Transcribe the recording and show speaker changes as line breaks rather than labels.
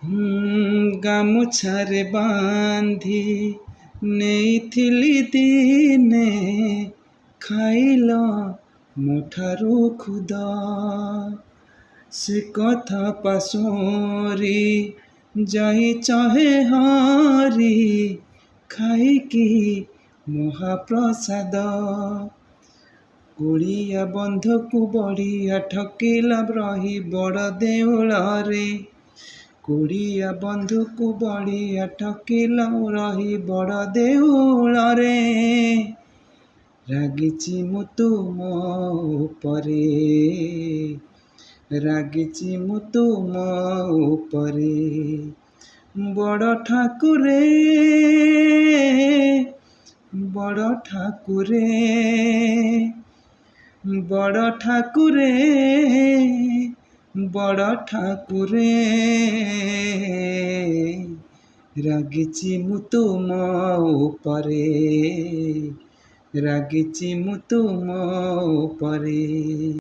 ଗାମୁଛାରେ ବାନ୍ଧି ନେଇଥିଲି ଦିନେ, ଖାଇଲ ମୋ ଠାରୁ ଖୁଦ। ସେ କଥା ପାଶୋରି ଯାଇଛ ହେ ହରି, ଖାଇକି ମହାପ୍ରସାଦ। କୁଳିଆ ବନ୍ଧକୁ ବଢ଼ିଆ ଠକିଲା ରହି ବଡ଼ ଦେଉଳରେ। କୁଳିଆ ବନ୍ଧୁକୁ ବଢ଼ିଆ ଠକିଲା ରହି ବଡ଼ ଦେଉଳରେ। ରାଗିଛି ମୁଁ ତୁମ ଉପରେ, ରାଗିଛି ମୁଁ ତୁମ ଉପରେ। ବଡ଼ ଠାକୁରେ, ବଡ଼ ଠାକୁରେ, ବଡ଼ ଠାକୁରେ, ବଡ଼ ଠାକୁରେ। ରାଗିଛି ମୁଁ ତୁମ ଉପରେ, ରାଗିଛି ମୁଁ ତୁମ ଉପରେ।